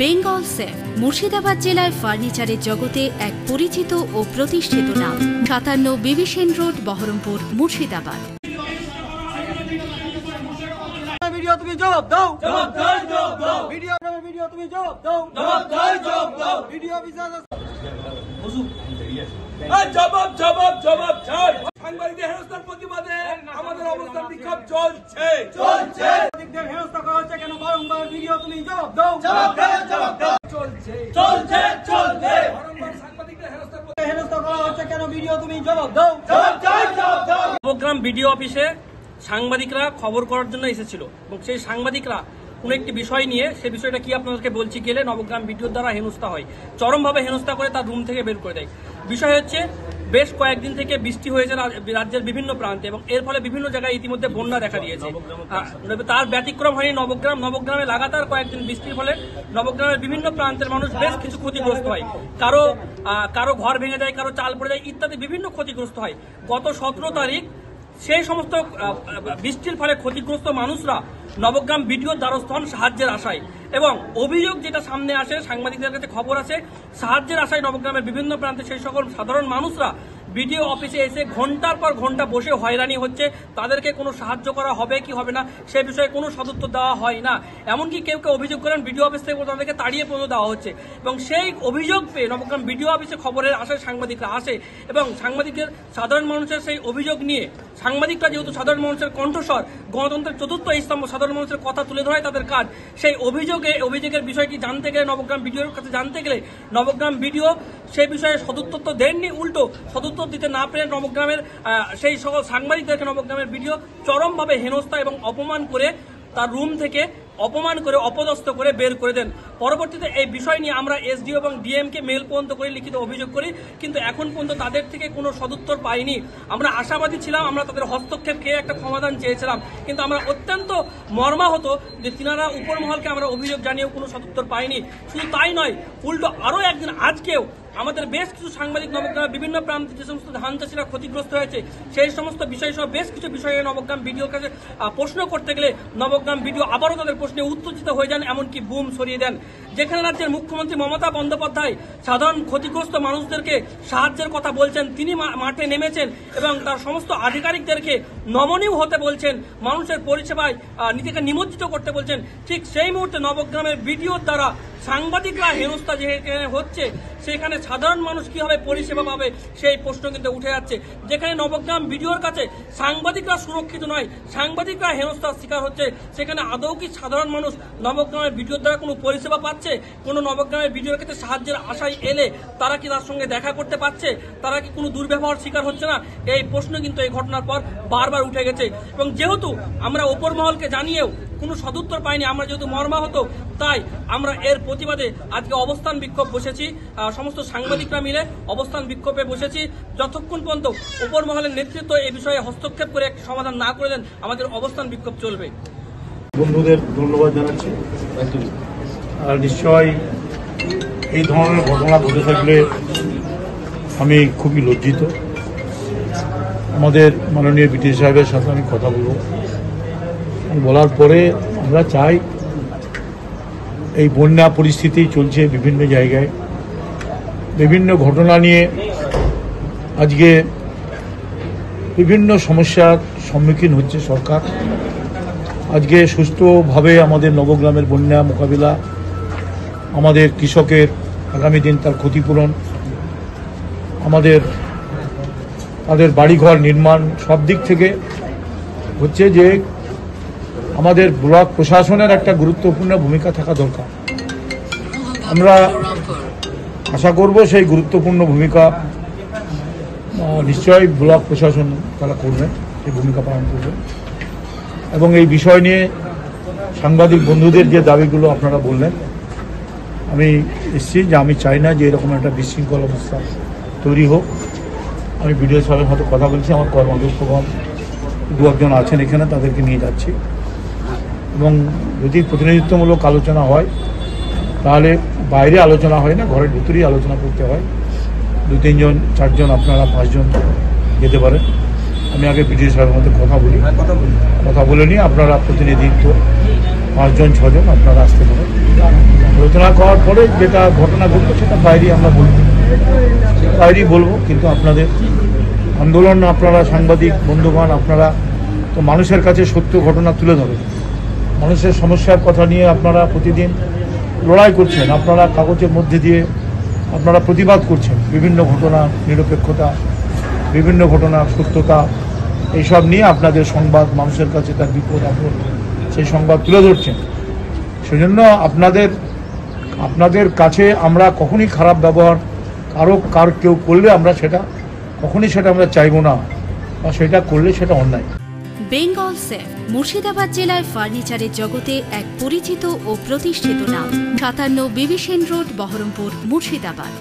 Bengal safe Murshidabad জেলায় ফার্নিচারের জগতে এক পরিচিত ও প্রতিষ্ঠিত নাম। 57 বিবি সেন রোড, বহরমপুর, মুর্শিদাবাদ। ভিডিও তুমি জবাব দাও, জবাব দাও, জবাব দাও। ভিডিও তুমি জবাব দাও, জবাব দাও, জবাব দাও। ভিডিও অফিসার জবাব জবাব জবাব চাই। সাংবাদিকদের হেনস্থার প্রতিবাদে আমাদের অবস্থান বিক্ষোভ চলছে চলছে। সাংবাদিকদের হেনস্থা করা হচ্ছে কেন? বারংবার ভিডিও তুমি জবাব দাও, জবাব দাও, জবাব দাও। চলছে চলছে চলছে। বারংবার সাংবাদিকদের হেনস্থা করা হচ্ছে কেন? ভিডিও তুমি জবাব দাও, জবাব চাই, জবাব দাও। নবগ্রাম ভিডিও অফিসে সাংবাদিকরা খবর করার জন্য এসেছিল এবং সেই সাংবাদিকরা কোনো একটি বিষয় নিয়ে, সেই বিষয়টা কি আপনাদেরকে বলছি, গেলে নবগ্রাম ভিডিওর দ্বারা হেনস্থা হয়, চরমভাবে হেনস্থা করে তার রুম থেকে বের করে দেয়। বিষয় হচ্ছে বেশ কয়েকদিন থেকে বৃষ্টি হয়েছে রাজ্যের বিভিন্ন প্রান্তে এবং এর ফলে বিভিন্ন জায়গায় ইতিমধ্যে বন্যা দেখা দিয়েছে। তার ব্যতিক্রম হয়নি নবগ্রামে লাগাতার কয়েকদিন বৃষ্টির ফলে নবগ্রামের বিভিন্ন প্রান্তের মানুষ বেশ কিছু ক্ষতিগ্রস্ত হয়। কারো ঘর ভেঙে যায়, কারো চাল পড়ে যায় ইত্যাদি বিভিন্ন ক্ষতিগ্রস্ত হয়। গত 17 তারিখ সেই সমস্ত বৃষ্টির ফলে ক্ষতিগ্রস্ত মানুষরা নবগ্রাম ভিডিওর দ্বারস্থ হন সাহায্যের আশায় এবং অভিযোগ যেটা সামনে আসে, সাংবাদিকদের কাছে খবর আছে, সাহায্যের আশায় নবগ্রামের বিভিন্ন প্রান্তে সেই সকল সাধারণ মানুষরা ভিডিও অফিসে এসে ঘন্টার পর ঘন্টা বসে হয়রানি হচ্ছে। তাদেরকে কোনো সাহায্য করা হবে কি হবে না সে বিষয়ে কোনো সদুত্তর দেওয়া হয় না। এমনকি কেউ অভিযোগ করেন ভিডিও অফিস থেকে তাদেরকে তাড়িয়ে পর্যন্ত দেওয়া হচ্ছে এবং সেই অভিযোগ পেয়ে নবগ্রাম ভিডিও অফিসে খবরের আশায় সাংবাদিকরা আসে এবং সাংবাদিকদের সাধারণ মানুষের সেই অভিযোগ নিয়ে সাংবাদিকরা যেহেতু সাধারণ মানুষের কণ্ঠস্বর, গণতন্ত্রের চতুর্থ স্তম্ভ, সাধারণ মানুষের কথা তুলে ধরাই তাদের কাজ। সেই অভিযোগের বিষয়টি জানতে গেলে, নবগ্রাম ভিডিওর কাছে জানতে গেলে নবগ্রাম ভিডিও সেই বিষয়ে সদুত্তর তো দেননি, উল্টো সদুত্তর দিতে না পেরে নবগ্রামের সেই সকল সাংবাদিকদেরকে নবগ্রামের ভিডিও চরমভাবে হেনস্থা এবং অপমান করে তার রুম থেকে অপমান করে অপদস্থ করে বের করে দেন। পরবর্তীতে এই বিষয় নিয়ে আমরা এসডিও এবং ডিএমকে মেল পর্যন্ত করে লিখিত অভিযোগ করি, কিন্তু এখন পর্যন্ত তাদের থেকে কোনো সদুত্তর পাইনি। আমরা আশাবাদী ছিলাম, আমরা তাদের হস্তক্ষেপ খেয়ে একটা সমাধান চেয়েছিলাম, কিন্তু আমরা অত্যন্ত মর্মাহত যে তিনারা উপর মহলকে আমরা অভিযোগ জানিয়েও কোনো সদুত্তর পাইনি। শুধু তাই নয়, উল্টো আরও একদিন আজকেও আমাদের বেশ কিছু সাংবাদিক নবগ্রামের বিভিন্ন প্রান্তে যে সমস্ত ধান চাষিরা ক্ষতিগ্রস্ত হয়েছে সেই সমস্ত বিষয় সহ বেশ কিছু বিষয়ে নবগ্রাম ভিডিওর কাছে প্রশ্ন করতে গেলে নবগ্রাম ভিডিও আবারও তাদের প্রশ্নে উত্তেজিত হয়ে যান, এমনকি বুম সরিয়ে দেন। যেখানে রাজ্যের মুখ্যমন্ত্রী মমতা বন্দ্যোপাধ্যায় সাধারণ ক্ষতিগ্রস্ত মানুষদেরকে সাহায্যের কথা বলছেন, তিনি মাঠে নেমেছেন এবং তার সমস্ত আধিকারিকদেরকে নমনীয় হতে বলছেন, মানুষের পরিষেবায় নিজেকে নিমজ্জিত করতে বলছেন, ঠিক সেই মুহূর্তে নবগ্রামের ভিডিওর দ্বারা সাংবাদিকরা হেনস্থা যেখানে হচ্ছে সেখানে সাধারণ মানুষ কিভাবে পরিষেবা পাবে সেই প্রশ্ন কিন্তু উঠে যাচ্ছে। যেখানে নবগ্রাম ভিডিওর কাছে সাংবাদিকরা সুরক্ষিত নয়, সাংবাদিকরা হেনস্থার শিকার হচ্ছে, সেখানে আদৌ কি সাধারণ মানুষ নবগ্রামের ভিডিওর দ্বারা কোনো পরিষেবা পাচ্ছে? কোনো নবগ্রামের ভিডিওর কাছে সাহায্যের আশায় এলে তারা কি তার সঙ্গে দেখা করতে পারছে? তারা কি কোনো দুর্ব্যবহার শিকার হচ্ছে না? এই প্রশ্ন কিন্তু এই ঘটনার পর বারবার উঠে গেছে এবং যেহেতু আমরা ওপর মহলকে জানিয়েও কোনো সদুত্তর পাইনি, আমরা যেহেতু মর্মাহত, তাই আমরা এর প্রতিবাদে আজকে অবস্থান বিক্ষোভ বসেছি। সমস্ত সাংবাদিকরা মিলে অবস্থান বিক্ষোভে বসেছি যতক্ষণ পর্যন্ত উপর মহলের নেতৃত্ব এই বিষয়ে হস্তক্ষেপ করে একটি সমাধান না করে দেন আমাদের অবস্থান বিক্ষোভ চলবে। বন্ধুদের ধন্যবাদ জানাচ্ছি। আর নিশ্চয় এই ধরনের ঘটনা ঘটে থাকলে আমি খুবই লজ্জিত। আমাদের মাননীয় বিটি সাহেবের সাথে আমি কথা বলবো, বলার পরে আমরা চাই, এই বন্যা পরিস্থিতি চলছে বিভিন্ন জায়গায়, বিভিন্ন ঘটনা নিয়ে আজকে বিভিন্ন সমস্যার সম্মুখীন হচ্ছে সরকার। আজকে সুষ্ঠুভাবে আমাদের নবগ্রামের বন্যা মোকাবিলা, আমাদের কৃষকের আগামী দিন তার ক্ষতিপূরণ, আমাদের তাদের বাড়িঘর নির্মাণ, সব দিক থেকে হচ্ছে যে আমাদের ব্লক প্রশাসনের একটা গুরুত্বপূর্ণ ভূমিকা থাকা দরকার। আমরা আশা করব সেই গুরুত্বপূর্ণ ভূমিকা নিশ্চয়ই ব্লক প্রশাসন তারা করবেন, সেই ভূমিকা পালন করবেন। এবং এই বিষয় নিয়ে সাংবাদিক বন্ধুদের যে দাবিগুলো আপনারা বললেন, আমি এসেছি যে আমি চাই না যে এরকম একটা বিশৃঙ্খল অবস্থা তৈরি হোক। আমি ভিডিও সাহেবের সাথে কথা বলছি, আমার কর্মদক্ষগণ 2-1জন আছেন এখানে, তাদেরকে নিয়ে যাচ্ছি এবং যদি প্রতিনিধিত্বমূলক আলোচনা হয় তাহলে বাইরে আলোচনা হয় না, ঘরের ভিতরেই আলোচনা করতে হয়। 2-3 জন 4 জন আপনারা 5 জন যেতে পারেন। আমি আগে বিডিও সাহেবের মধ্যে কথা বলে নিয়ে আপনারা প্রতিনিধিত্ব 5 জন 6 জন আপনারা আসতে পারেন। আলোচনা করার পরে যেটা ঘটনা ঘটবে সেটা বাইরেই বলবো, কিন্তু আপনাদের আন্দোলন, আপনারা সাংবাদিক বন্ধুগণ, আপনারা তো মানুষের কাছে সত্য ঘটনা তুলে ধরেন, মানুষের সমস্যার কথা নিয়ে আপনারা প্রতিদিন লড়াই করছেন, আপনারা কাগজের মধ্যে দিয়ে আপনারা প্রতিবাদ করছেন, বিভিন্ন ঘটনা নিরপেক্ষতা, বিভিন্ন ঘটনা সত্যতা, এইসব নিয়ে আপনাদের সংবাদ মানুষের কাছে তার বিপদ আপদ সেই সংবাদ তুলে ধরছেন। সেজন্য আপনাদের কাছে আমরা কখনই খারাপ ব্যবহার কেউ করলে আমরা আমরা চাইবো না, বা সেটা করলে সেটা অন্যায়। বেঙ্গল সেফ মুর্শিদাবাদ জেলায় ফার্নিচারের জগতে এক পরিচিত ও প্রতিষ্ঠিত নাম। 57 বিবিসেন রোড, বহরমপুর, মুর্শিদাবাদ।